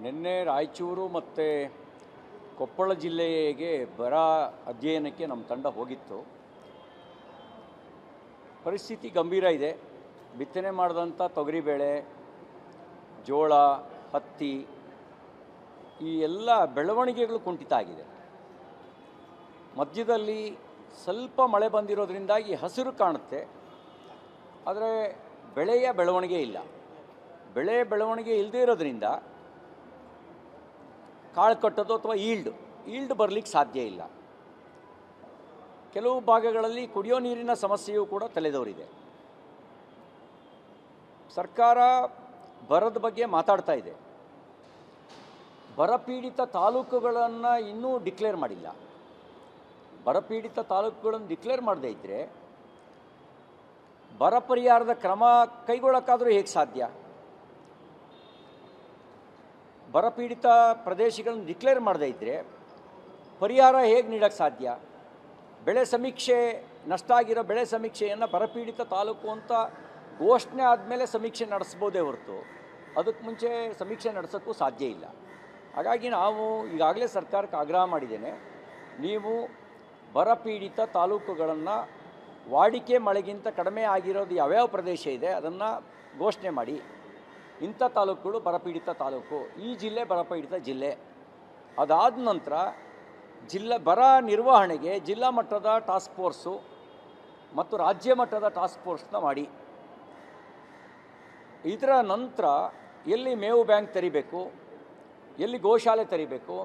ನಿನ್ನೆ ರಾಯಚೂರು ಮತ್ತು ಕೊಪ್ಪಳ ಜಿಲ್ಲೆಗೆ ಬರ ಅಧ್ಯಯನಕ್ಕೆ ನಮ್ಮ ತಂಡ ಹೋಗಿತ್ತು. ಪರಿಸ್ಥಿತಿ ಗಂಭೀರ ಇದೆ. ಬಿತ್ತನೆ ಮಾಡಿದಂಥ ತೊಗರಿಬೇಳೆ, ಜೋಳ, ಹತ್ತಿ ಈ ಎಲ್ಲ ಬೆಳವಣಿಗೆಗಳು ಕುಂಠಿತ ಆಗಿದೆ. ಮಧ್ಯದಲ್ಲಿ ಸ್ವಲ್ಪ ಮಳೆ ಬಂದಿರೋದ್ರಿಂದಾಗಿ ಹಸಿರು ಕಾಣುತ್ತೆ, ಆದರೆ ಬೆಳೆಯ ಬೆಳವಣಿಗೆ ಇಲ್ಲ. ಬೆಳೆ ಬೆಳವಣಿಗೆ ಇಲ್ಲದೇ ಇರೋದ್ರಿಂದ ಕಾಳು ಕಟ್ಟೋದು ಅಥವಾ ಈಲ್ಡ್ ಬರಲಿಕ್ಕೆ ಸಾಧ್ಯ ಇಲ್ಲ. ಕೆಲವು ಭಾಗಗಳಲ್ಲಿ ಕುಡಿಯೋ ನೀರಿನ ಸಮಸ್ಯೆಯೂ ಕೂಡ ತಲೆದೋರಿದೆ. ಸರ್ಕಾರ ಬರದ ಬಗ್ಗೆ ಮಾತಾಡ್ತಾ ಇದೆ. ಬರಪೀಡಿತ ತಾಲೂಕುಗಳನ್ನು ಇನ್ನೂ ಡಿಕ್ಲೇರ್ ಮಾಡಿಲ್ಲ. ಬರಪೀಡಿತ ತಾಲೂಕುಗಳನ್ನು ಡಿಕ್ಲೇರ್ ಮಾಡದೇ ಇದ್ದರೆ ಬರ ಪರಿಹಾರದ ಕ್ರಮ ಕೈಗೊಳ್ಳೋಕ್ಕಾದರೂ ಹೇಗೆ ಸಾಧ್ಯ? ಬರಪೀಡಿತ ಪ್ರದೇಶಗಳನ್ನು ಡಿಕ್ಲೇರ್ ಮಾಡದೇ ಇದ್ದರೆ ಪರಿಹಾರ ಹೇಗೆ ನೀಡೋಕ್ಕೆ ಸಾಧ್ಯ? ಬೆಳೆ ಸಮೀಕ್ಷೆ, ನಷ್ಟ ಆಗಿರೋ ಬೆಳೆ ಸಮೀಕ್ಷೆಯನ್ನು ಬರಪೀಡಿತ ತಾಲೂಕು ಅಂತ ಘೋಷಣೆ ಆದಮೇಲೆ ಸಮೀಕ್ಷೆ ನಡೆಸ್ಬೋದೇ ಹೊರತು ಅದಕ್ಕೆ ಮುಂಚೆ ಸಮೀಕ್ಷೆ ನಡೆಸೋಕ್ಕೂ ಸಾಧ್ಯ ಇಲ್ಲ. ಹಾಗಾಗಿ ನಾವು ಈಗಾಗಲೇ ಸರ್ಕಾರಕ್ಕೆ ಆಗ್ರಹ ಮಾಡಿದ್ದೇನೆ, ನೀವು ಬರಪೀಡಿತ ತಾಲೂಕುಗಳನ್ನು ವಾಡಿಕೆ ಮಳೆಗಿಂತ ಕಡಿಮೆ ಆಗಿರೋದು ಯಾವ್ಯಾವ ಪ್ರದೇಶ ಇದೆ ಅದನ್ನು ಘೋಷಣೆ ಮಾಡಿ. ಇಂಥ ತಾಲೂಕುಗಳು ಬರಪೀಡಿತ ತಾಲೂಕು, ಈ ಜಿಲ್ಲೆ ಬರಪೀಡಿತ ಜಿಲ್ಲೆ. ಅದಾದ ನಂತರ ಬರ ನಿರ್ವಹಣೆಗೆ ಜಿಲ್ಲಾ ಮಟ್ಟದ ಟಾಸ್ಕ್ ಫೋರ್ಸು ಮತ್ತು ರಾಜ್ಯ ಮಟ್ಟದ ಟಾಸ್ಕ್ ಫೋರ್ಸ್ನ ಮಾಡಿ. ಇದರ ನಂತರ ಎಲ್ಲಿ ಮೇವು ಬ್ಯಾಂಕ್ ತೆರಿಬೇಕು, ಎಲ್ಲಿ ಗೋಶಾಲೆ ತೆರಿಬೇಕು,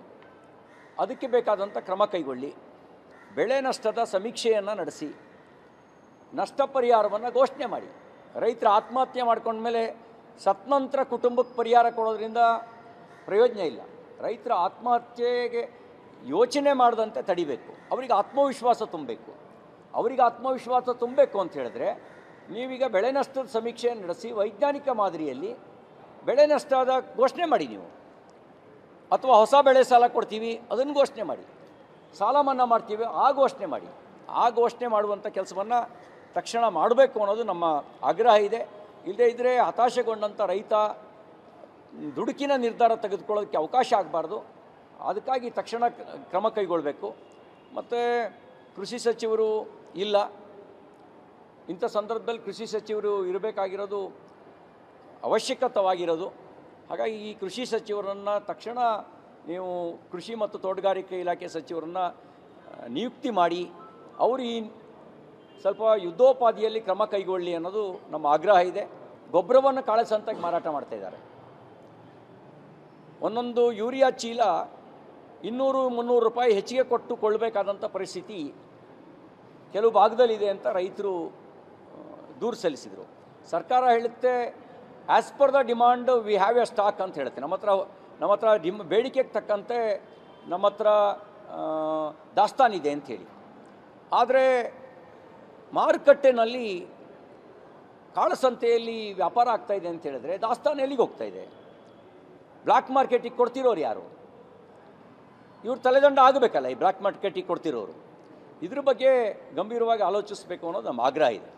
ಅದಕ್ಕೆ ಬೇಕಾದಂಥ ಕ್ರಮ ಕೈಗೊಳ್ಳಿ. ಬೆಳೆ ನಷ್ಟದ ಸಮೀಕ್ಷೆಯನ್ನು ನಡೆಸಿ ನಷ್ಟ ಪರಿಹಾರವನ್ನು ಘೋಷಣೆ ಮಾಡಿ. ರೈತರ ಆತ್ಮಹತ್ಯೆ ಮಾಡ್ಕೊಂಡ್ಮೇಲೆ ಸತ್ನಂತರ ಕುಟುಂಬಕ್ಕೆ ಪರಿಹಾರ ಕೊಡೋದ್ರಿಂದ ಪ್ರಯೋಜನ ಇಲ್ಲ. ರೈತರ ಆತ್ಮಹತ್ಯೆಗೆ ಯೋಚನೆ ಮಾಡದಂತೆ ತಡಿಬೇಕು. ಅವರಿಗೆ ಆತ್ಮವಿಶ್ವಾಸ ತುಂಬಬೇಕು. ಅವರಿಗೆ ಆತ್ಮವಿಶ್ವಾಸ ತುಂಬಬೇಕು ಅಂತ ಹೇಳಿದ್ರೆ ನೀವೀಗ ಬೆಳೆ ನಷ್ಟದ ಸಮೀಕ್ಷೆ ನಡೆಸಿ ವೈಜ್ಞಾನಿಕ ಮಾದರಿಯಲ್ಲಿ ಬೆಳೆ ನಷ್ಟದ ಘೋಷಣೆ ಮಾಡಿ ನೀವು. ಅಥವಾ ಹೊಸ ಬೆಳೆ ಸಾಲ ಕೊಡ್ತೀವಿ ಅದನ್ನು ಘೋಷಣೆ ಮಾಡಿ. ಸಾಲ ಮನ್ನಾ ಮಾಡ್ತೀವಿ ಆ ಘೋಷಣೆ ಮಾಡಿ. ಆ ಘೋಷಣೆ ಮಾಡುವಂಥ ಕೆಲಸವನ್ನು ತಕ್ಷಣ ಮಾಡಬೇಕು ಅನ್ನೋದು ನಮ್ಮ ಆಗ್ರಹ ಇದೆ. ಇಲ್ಲದೇ ಇದ್ದರೆ ಹತಾಶೆಗೊಂಡಂಥ ರೈತ ದುಡುಕಿನ ನಿರ್ಧಾರ ತೆಗೆದುಕೊಳ್ಳೋದಕ್ಕೆ ಅವಕಾಶ ಆಗಬಾರ್ದು. ಅದಕ್ಕಾಗಿ ತಕ್ಷಣ ಕ್ರಮ ಕೈಗೊಳ್ಳಬೇಕು. ಮತ್ತು ಕೃಷಿ ಸಚಿವರು ಇಲ್ಲ. ಇಂಥ ಸಂದರ್ಭದಲ್ಲಿ ಕೃಷಿ ಸಚಿವರು ಇರಬೇಕಾಗಿರೋದು ಅವಶ್ಯಕವಾಗಿರೋದು. ಹಾಗಾಗಿ ಈ ಕೃಷಿ ಸಚಿವರನ್ನು ತಕ್ಷಣ ನೀವು ಕೃಷಿ ಮತ್ತು ತೋಟಗಾರಿಕೆ ಇಲಾಖೆ ಸಚಿವರನ್ನು ನಿಯುಕ್ತಿ ಮಾಡಿ ಅವರು ಈ ಸ್ವಲ್ಪ ಯುದ್ಧೋಪಾದಿಯಲ್ಲಿ ಕ್ರಮ ಕೈಗೊಳ್ಳಿ ಅನ್ನೋದು ನಮ್ಮ ಆಗ್ರಹ ಇದೆ. ಗೊಬ್ಬರವನ್ನು ಕಾಳಸಂತಾಗಿ ಮಾರಾಟ ಮಾಡ್ತಾಯಿದ್ದಾರೆ. ಒಂದೊಂದು ಯೂರಿಯಾ ಚೀಲ 200-300 ರೂಪಾಯಿ ಹೆಚ್ಚಿಗೆ ಕೊಟ್ಟು ಕೊಳ್ಳಬೇಕಾದಂಥ ಪರಿಸ್ಥಿತಿ ಕೆಲವು ಭಾಗದಲ್ಲಿದೆ ಅಂತ ರೈತರು ದೂರು ಸಲ್ಲಿಸಿದರು. ಸರ್ಕಾರ ಹೇಳುತ್ತೆ as per the demand we have A stock ಅಂತ ಹೇಳುತ್ತೆ. ನಮ್ಮ ಹತ್ರ ಬೇಡಿಕೆಗೆ ತಕ್ಕಂತೆ ನಮ್ಮ ಹತ್ರ ದಾಸ್ತಾನಿದೆ ಅಂಥೇಳಿ. ಆದರೆ ಮಾರುಕಟ್ಟೆನಲ್ಲಿ ಕಾಳಸಂತೆಯಲ್ಲಿ ವ್ಯಾಪಾರ ಆಗ್ತಾಯಿದೆ ಅಂತ ಹೇಳಿದ್ರೆ ದಾಸ್ತಾನು ಎಲ್ಲಿಗೆ ಹೋಗ್ತಾಯಿದೆ? ಬ್ಲ್ಯಾಕ್ ಮಾರ್ಕೆಟಿಗೆ ಕೊಡ್ತಿರೋರು ಯಾರು? ಇವ್ರು ತಲೆದಂಡ ಆಗಬೇಕಲ್ಲ ಈ ಬ್ಲ್ಯಾಕ್ ಮಾರ್ಕೆಟಿಗೆ ಕೊಡ್ತಿರೋರು. ಇದ್ರ ಬಗ್ಗೆ ಗಂಭೀರವಾಗಿ ಆಲೋಚಿಸಬೇಕು ಅನ್ನೋದು ನಮ್ಮ ಆಗ್ರಹ ಇದೆ.